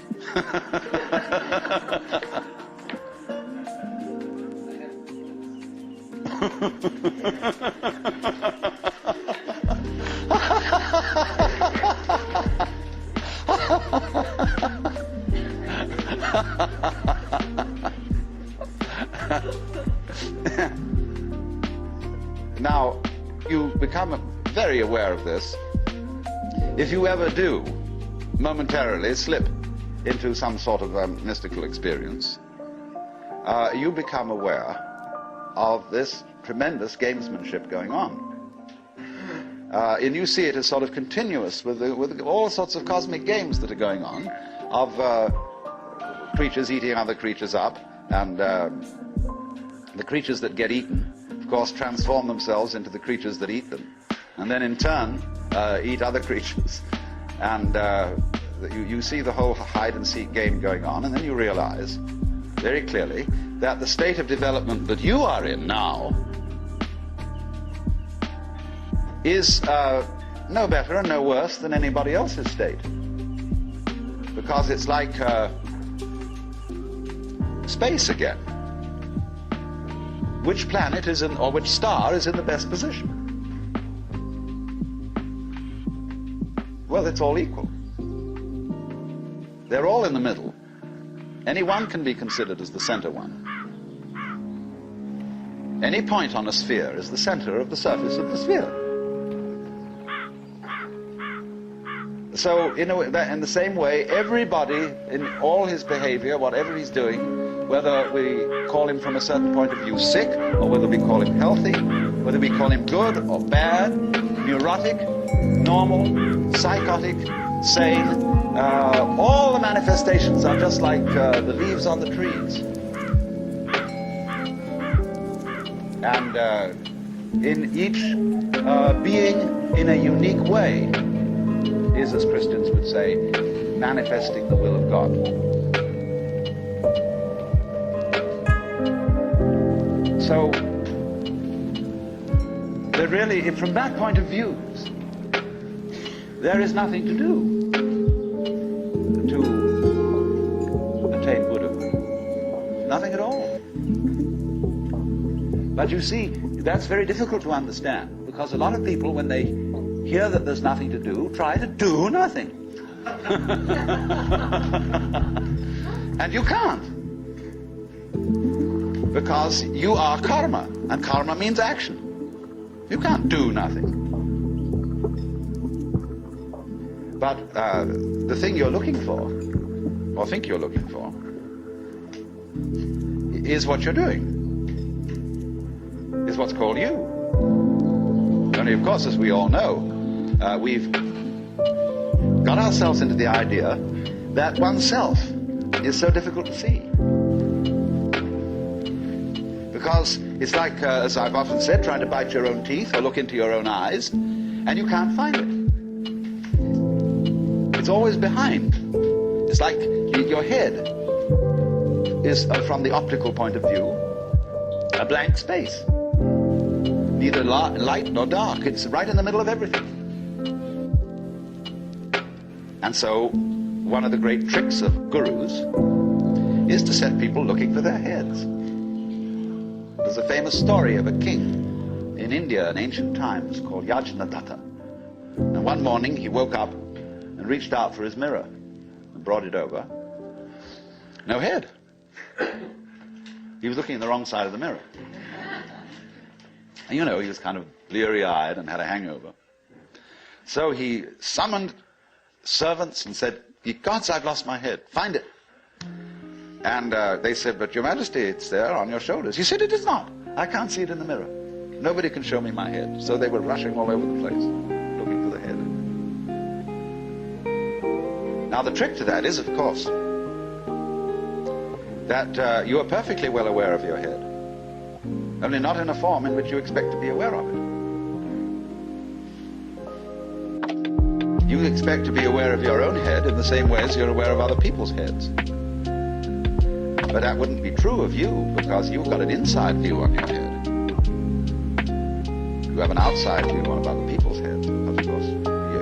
Now, you become very aware of this if you ever do momentarily slip into some sort of mystical experience. You become aware of this tremendous gamesmanship going on. And you see it as sort of continuous with all sorts of cosmic games that are going on, of creatures eating other creatures up, and the creatures that get eaten, of course, transform themselves into the creatures that eat them, and then in turn eat other creatures. And you see the whole hide-and-seek game going on, and then you realize very clearly that the state of development that you are in now is no better and no worse than anybody else's state. Because it's like space again. Which planet is in, or which star is in the best position? Well, it's all equal. They're all in the middle. Any one can be considered as the center one. Any point on a sphere is the center of the surface of the sphere. So in the same way, everybody, in all his behavior, whatever he's doing, whether we call him from a certain point of view sick, or whether we call him healthy, whether we call him good or bad, neurotic, normal, psychotic, sane, all the manifestations are just like the leaves on the trees. And in each being in a unique way is, as Christians would say, manifesting the will of God. So, there really, from that point of view, there is nothing to do to attain Buddhahood. Nothing at all. But you see, that's very difficult to understand, because a lot of people, when they hear that there's nothing to do, try to do nothing. And you can't. Because you are karma, and karma means action. You can't do nothing. But the thing you're looking for, or think you're looking for, is what you're doing. Is what's called you. Only, of course, as we all know, we've got ourselves into the idea that oneself is so difficult to see. Because it's like, as I've often said, trying to bite your own teeth or look into your own eyes, and you can't find it. It's always behind. It's like your head is, from the optical point of view, a blank space. Neither light nor dark. It's right in the middle of everything. And so, one of the great tricks of gurus is to set people looking for their heads. There's a famous story of a king in India in ancient times called Yajnadatta. And one morning he woke up and reached out for his mirror and brought it over. No head. He was looking in the wrong side of the mirror. And you know, he was kind of bleary-eyed and had a hangover. So he summoned servants and said, "Gods, I've lost my head. Find it." And they said, "But Your Majesty, it's there on your shoulders." He said, "It is not. I can't see it in the mirror. Nobody can show me my head." So they were rushing all over the place, looking for the head. Now the trick to that is, of course, that you are perfectly well aware of your head. Only not in a form in which you expect to be aware of it. You expect to be aware of your own head in the same way as you're aware of other people's heads. But that wouldn't be true of you, because you've got an inside view on your head. You have an outside view on other people's heads, because, of course,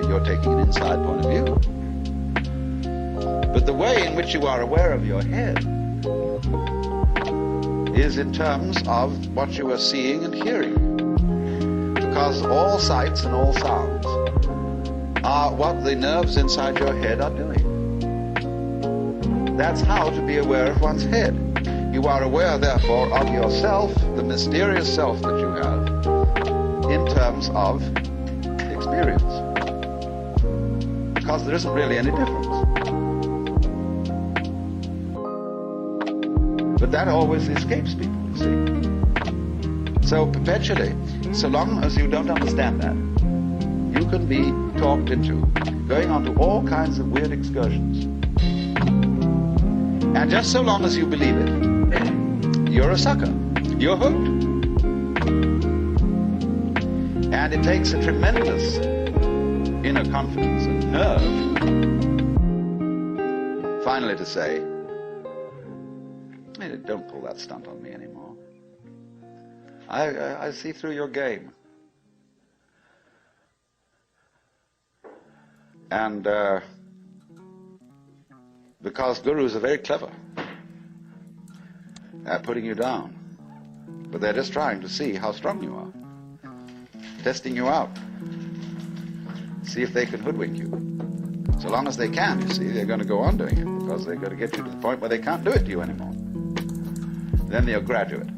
you're taking an inside point of view. But the way in which you are aware of your head is in terms of what you are seeing and hearing. Because all sights and all sounds are what the nerves inside your head are doing. That's how to be aware of one's head. You are aware, therefore, of yourself, the mysterious self that you have, in terms of experience. Because there isn't really any difference. But that always escapes people, you see. So perpetually, so long as you don't understand that, you can be talked into going on to all kinds of weird excursions. And just so long as you believe it, you're a sucker. You're hooked. And it takes a tremendous inner confidence and nerve finally to say, "Hey, don't pull that stunt on me anymore. I see through your game." And because gurus are very clever at putting you down, but they're just trying to see how strong you are, testing you out, see if they can hoodwink you. So long as they can, you see, they're going to go on doing it. because they've got to get you to the point where they can't do it to you anymore. Then they're a graduate.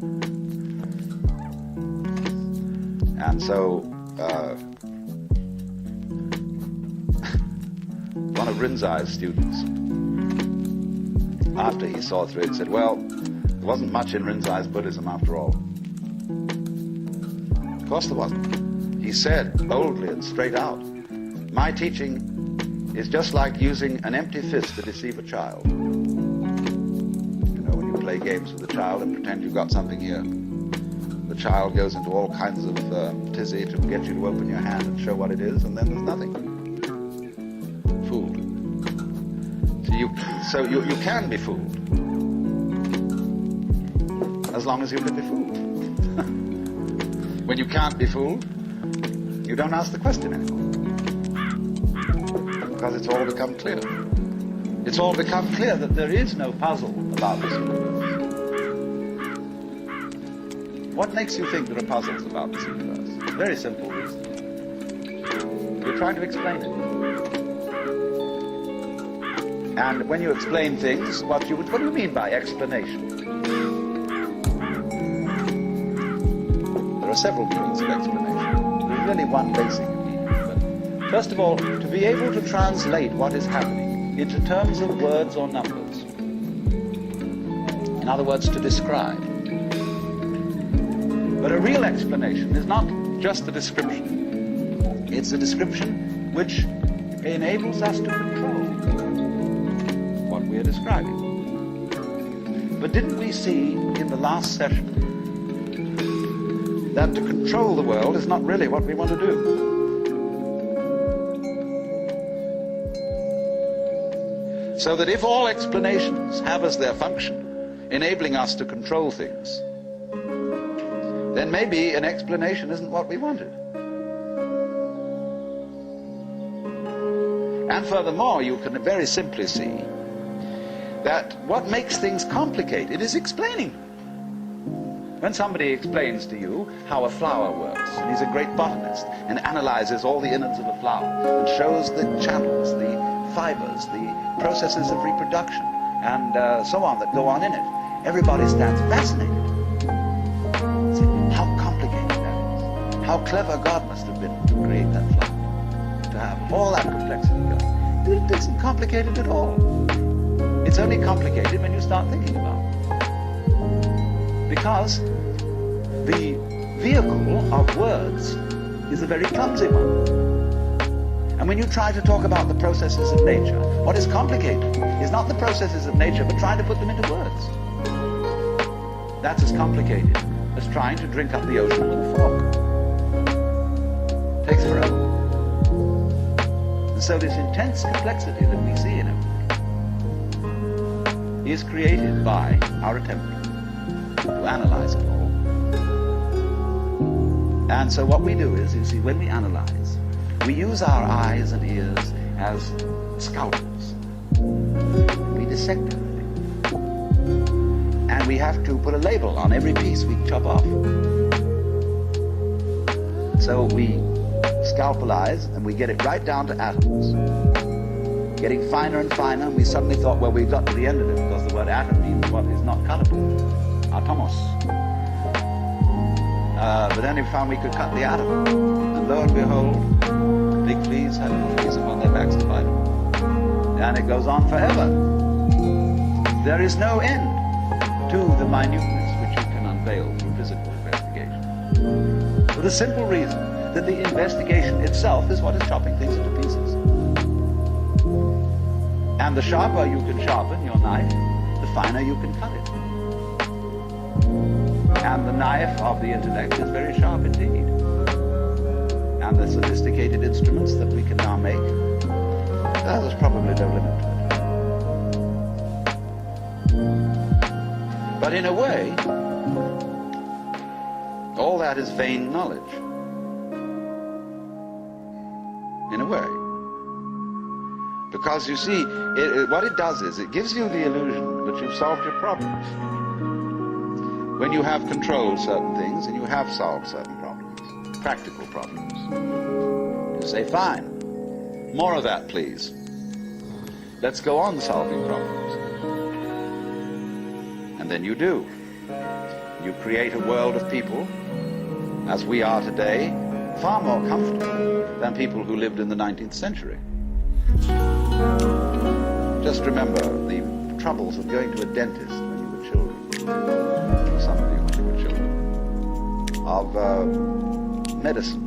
And so, one of Rinzai's students, after he saw through it, said, well, there wasn't much in Rinzai's Buddhism after all. Of course there wasn't. He said boldly and straight out, my teaching is just like using an empty fist to deceive a child. You know, when you play games with a child and pretend you've got something here, the child goes into all kinds of tizzy to get you to open your hand and show what it is, and then there's nothing. Fooled. So you can be fooled. As long as you can be fooled. When you can't be fooled, you don't ask the question anymore. Because it's all become clear. It's all become clear that there is no puzzle about this universe. What makes you think there are puzzles about this universe? Very simple reason. You're trying to explain it. And when you explain things, what do you mean by explanation? There are several meanings of explanation. There's really one basic meaning. But first of all, to be able to translate what is happening into terms of words or numbers. In other words, to describe. But a real explanation is not just a description. It's a description which enables us to control what we are describing. But didn't we see in the last session that to control the world is not really what we want to do? So that if all explanations have as their function enabling us to control things, then maybe an explanation isn't what we wanted. And furthermore, you can very simply see that what makes things complicated is explaining. When somebody explains to you how a flower works, and he's a great botanist, and analyzes all the innards of a flower, and shows the channels, the fibers, the processes of reproduction, and so on that go on in it, everybody stands fascinated. How complicated that is. How clever God must have been to create that flower, to have all that complexity going. It isn't complicated at all. It's only complicated when you start thinking about it. Because the vehicle of words is a very clumsy one. And when you try to talk about the processes of nature, what is complicated is not the processes of nature, but trying to put them into words. That's as complicated as trying to drink up the ocean with a fork. It takes forever. And so this intense complexity that we see in everything is created by our attempt to analyze it all. And so what we do is, you see, when we analyze, we use our eyes and ears as scalpels. We dissect everything. And we have to put a label on every piece we chop off. So we scalpelize and we get it right down to atoms. Getting finer and finer, and we suddenly thought, well, we've got to the end of it, because the word atom means what is not cuttable. Atomos. But then we found we could cut the atom. And lo and behold, big fleas had little fleas upon their backs to bite them. And it goes on forever. There is no end to the minuteness which you can unveil through physical investigation. For the simple reason that the investigation itself is what is chopping things into pieces. And the sharper you can sharpen your knife, the finer you can cut it. And the knife of the intellect is very sharp indeed. And the sophisticated instruments that we can now make, there's probably no limit to it. But in a way, all that is vain knowledge. In a way. Because you see, what it does is it gives you the illusion that you've solved your problems. When you have controlled certain things and you have solved certain problems, practical problems. You say, fine, more of that please. Let's go on solving problems. And then you do. You create a world of people, as we are today, far more comfortable than people who lived in the 19th century. Just remember the troubles of going to a dentist when you were children. Some of you when you were children. Of medicine.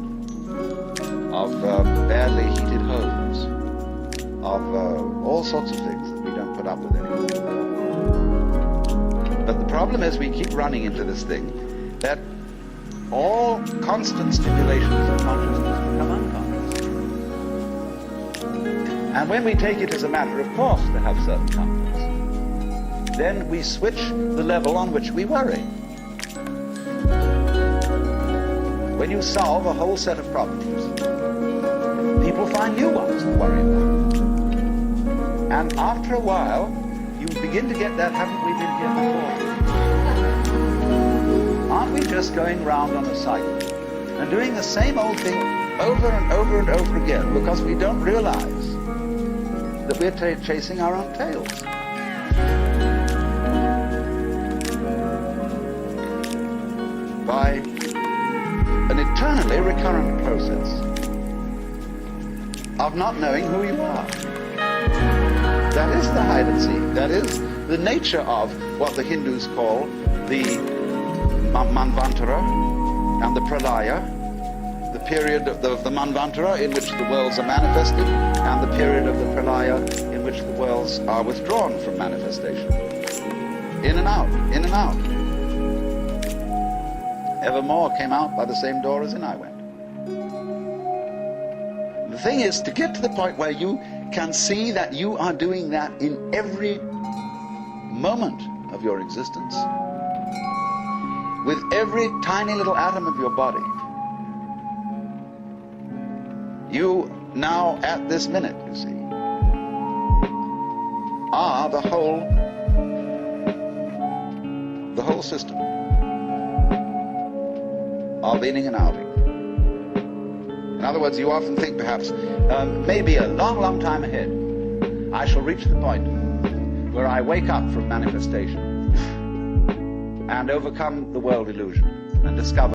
Of badly heated homes. Of all sorts of things that we don't put up with anymore. But the problem is we keep running into this thing that all constant stimulations of consciousness become unconscious. And when we take it as a matter of course to have certain comforts, then we switch the level on which we worry. When you solve a whole set of problems, people find new ones to worry about. And after a while, you begin to get that, haven't we been here before? Aren't we just going round on a cycle and doing the same old thing over and over and over again because we don't realize that we're chasing our own tails? By an eternally recurrent process of not knowing who you are. That is the hide and seek. That is the nature of what the Hindus call the Manvantara and the Pralaya, the period of the Manvantara in which the worlds are manifested, and the period of the Pralaya in which the worlds are withdrawn from manifestation. In and out, in and out. Evermore came out by the same door as in I went. The thing is to get to the point where you can see that you are doing that in every moment of your existence, with every tiny little atom of your body. You now, at this minute, you see, are the whole system of inning and outing. In other words, you often think perhaps, maybe a long, long time ahead, I shall reach the point where I wake up from manifestation and overcome the world illusion and discover